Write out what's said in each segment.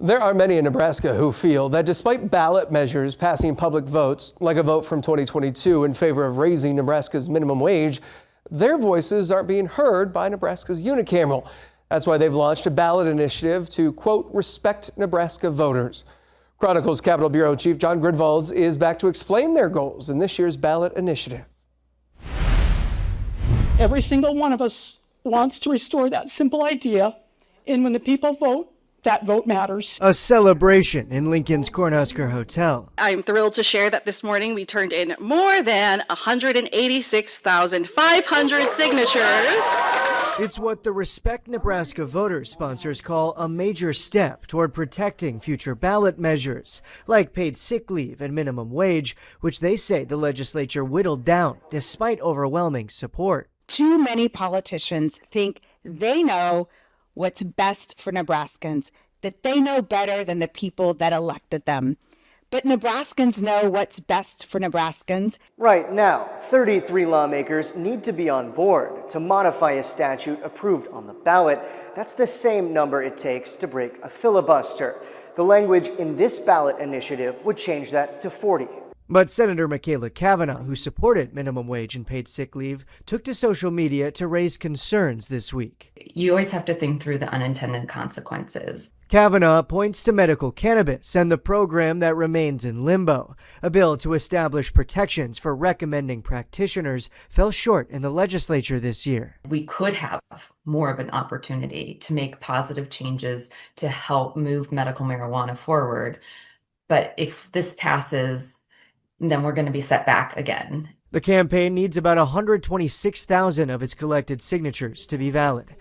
There are many in Nebraska who feel that despite ballot measures passing public votes, like a vote from 2022 in favor of raising Nebraska's minimum wage, their voices aren't being heard by Nebraska's unicameral. That's why they've launched a ballot initiative to, quote, respect Nebraska voters. Chronicle's Capitol Bureau Chief John Gridwalds is back to explain their goals in this year's ballot initiative. Every single one of us wants to restore that simple idea, and when the people vote, that vote matters. A celebration in Lincoln's Cornhusker Hotel. I'm thrilled to share that this morning we turned in more than 186,500 signatures. It's what the Respect Nebraska Voters sponsors call a major step toward protecting future ballot measures, like paid sick leave and minimum wage, which they say the legislature whittled down despite overwhelming support. Too many politicians think they know what's best for Nebraskans, that they know better than the people that elected them. But Nebraskans know what's best for Nebraskans. Right now, 33 lawmakers need to be on board to modify a statute approved on the ballot. That's the same number it takes to break a filibuster. The language in this ballot initiative would change that to 40. But Senator Michaela Cavanaugh, who supported minimum wage and paid sick leave, took to social media to raise concerns this week. You always have to think through the unintended consequences. Cavanaugh points to medical cannabis and the program that remains in limbo. A bill to establish protections for recommending practitioners fell short in the legislature this year. We could have more of an opportunity to make positive changes to help move medical marijuana forward. But if this passes, then we're going to be set back again. The campaign needs about 126,000 of its collected signatures to be valid.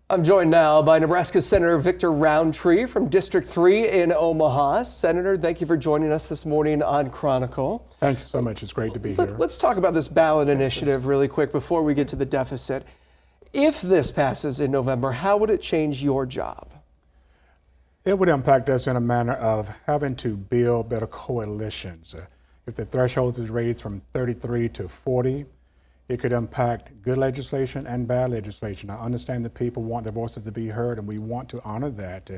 I'm joined now by Nebraska Senator Victor Roundtree from District 3 in Omaha. Senator, thank you for joining us this morning on Chronicle. Thank you so much. It's great to be here. Let's talk about this ballot initiative really quick before we get to the deficit. If this passes in November, how would it change your job? It would impact us in a manner of having to build better coalitions. If the threshold is raised from 33 to 40, it could impact good legislation and bad legislation. I understand that people want their voices to be heard, and we want to honor that.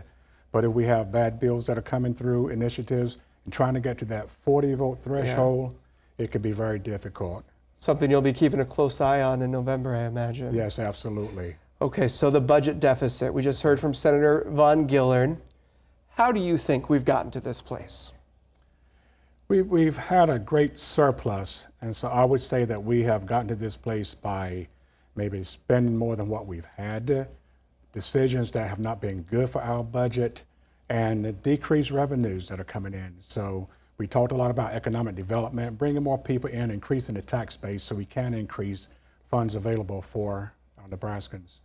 But if we have bad bills that are coming through, initiatives, and trying to get to that 40-vote threshold, it could be very difficult. Something you'll be keeping a close eye on in November, I imagine. Yes, absolutely. Okay, so the budget deficit. We just heard from Senator Von Gillern. How do you think we've gotten to this place? We've had a great surplus, and so I would say that we have gotten to this place by maybe spending more than what we've had, decisions that have not been good for our budget, and decreased revenues that are coming in. So we talked a lot about economic development, bringing more people in, increasing the tax base so we can increase funds available for Nebraskans.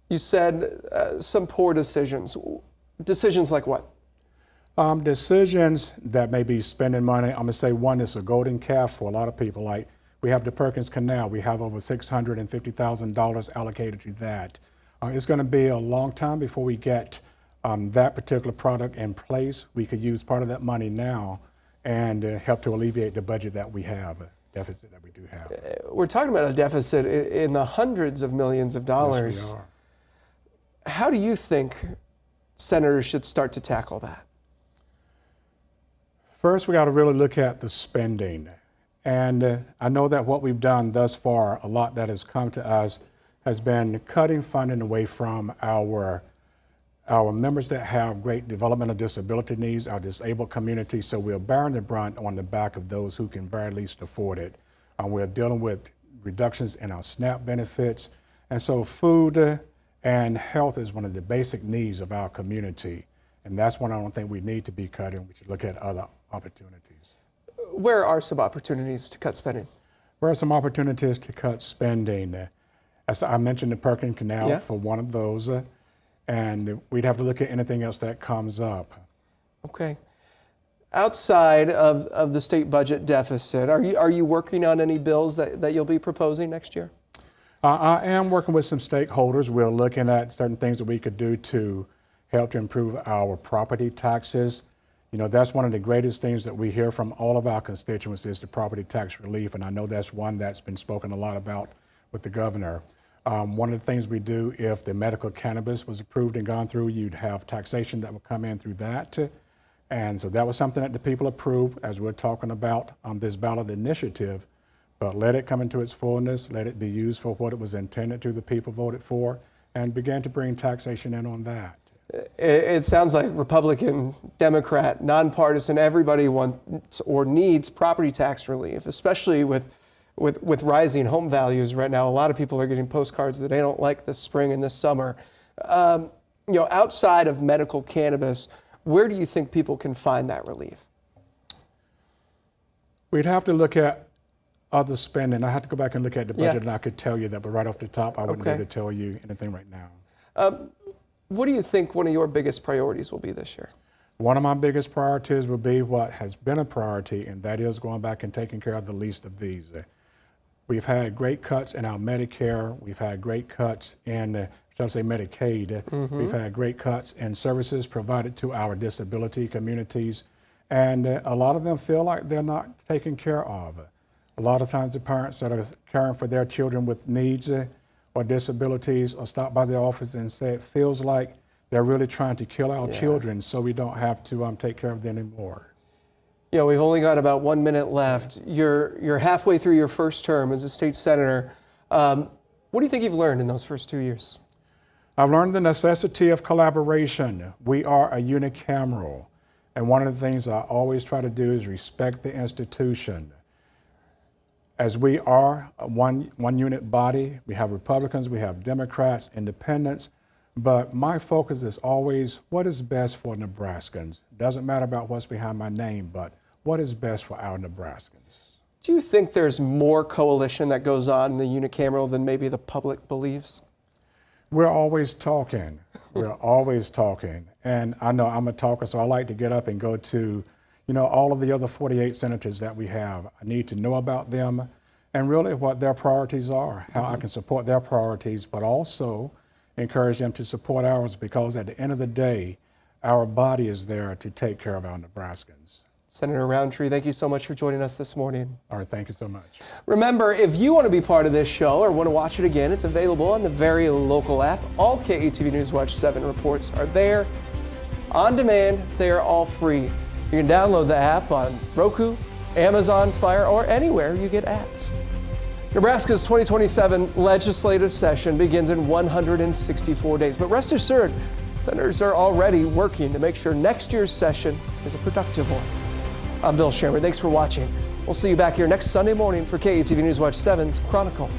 You said some poor decisions. Decisions like what? Decisions that may be spending money. I'm going to say one is a golden calf for a lot of people. Like we have the Perkins Canal. We have over $650,000 allocated to that. It's going to be a long time before we get that particular product in place. We could use part of that money now and help to alleviate the budget that we have, deficit that we do have. We're talking about a deficit in the hundreds of millions of dollars. Yes, we are. How do you think senators should start to tackle that? First, we got to really look at the spending. And I know that what we've done thus far, a lot that has come to us, has been cutting funding away from our members that have great developmental disability needs, our disabled community. So we're bearing the brunt on the back of those who can very least afford it. We're dealing with reductions in our SNAP benefits. And so food and health is one of the basic needs of our community. And that's one I don't think we need to be cutting. We should look at other opportunities. Where are some opportunities to cut spending? Where are some opportunities to cut spending? As I mentioned the Perkins Canal for one of those, and we'd have to look at anything else that comes up. Okay. Outside of the state budget deficit, are you working on any bills that you'll be proposing next year? I am working with some stakeholders. We're looking at certain things that we could do to help to improve our property taxes. You know, that's one of the greatest things that we hear from all of our constituents is the property tax relief, and I know that's one that's been spoken a lot about with the governor. One of the things we do, if the medical cannabis was approved and gone through, you'd have taxation that would come in through that. And so that was something that the people approved as we're talking about this ballot initiative. But let it come into its fullness, let it be used for what it was intended to, the people voted for, and began to bring taxation in on that. It sounds like Republican, Democrat, nonpartisan, everybody wants or needs property tax relief, especially with rising home values right now. A lot of people are getting postcards that they don't like this spring and this summer. Outside of medical cannabis, where do you think people can find that relief? We'd have to look at other spending. I have to go back and look at the budget, and I could tell you that, but right off the top, I wouldn't be able to tell you anything right now. What do you think one of your biggest priorities will be this year? One of my biggest priorities will be what has been a priority, and that is going back and taking care of the least of these. We've had great cuts in our Medicare. We've had great cuts in, shall I say, Medicaid. We've had great cuts in services provided to our disability communities. And a lot of them feel like they're not taken care of. A lot of times the parents that are caring for their children with needs or disabilities will stop by the office and say it feels like they're really trying to kill our children, so we don't have to take care of them anymore. We've only got about 1 minute left. You're halfway through your first term as a state senator. What do you think you've learned in those first 2 years? I've learned the necessity of collaboration. We are a unicameral, and one of the things I always try to do is respect the institution. As we are one unit body, we have Republicans, we have Democrats, Independents, but my focus is always what is best for Nebraskans. Doesn't matter about what's behind my name, but what is best for our Nebraskans. Do you think there's more coalition that goes on in the unicameral than maybe the public believes? We're always talking. We're always talking. And I know I'm a talker, so I like to get up and go to all of the other 48 senators that we have. I need to know about them and really what their priorities are, how I can support their priorities, but also encourage them to support ours, because at the end of the day, our body is there to take care of our Nebraskans. Senator Roundtree, thank you so much for joining us this morning. All right, thank you so much. Remember, if you want to be part of this show or want to watch it again, it's available on the very local app. All KETV News Watch 7 reports are there on demand. They are all free. You can download the app on Roku, Amazon Fire, or anywhere you get apps. Nebraska's 2027 legislative session begins in 164 days, but rest assured, senators are already working to make sure next year's session is a productive one. I'm Bill Sherman. Thanks for watching. We'll see you back here next Sunday morning for KETV News Watch 7's Chronicle.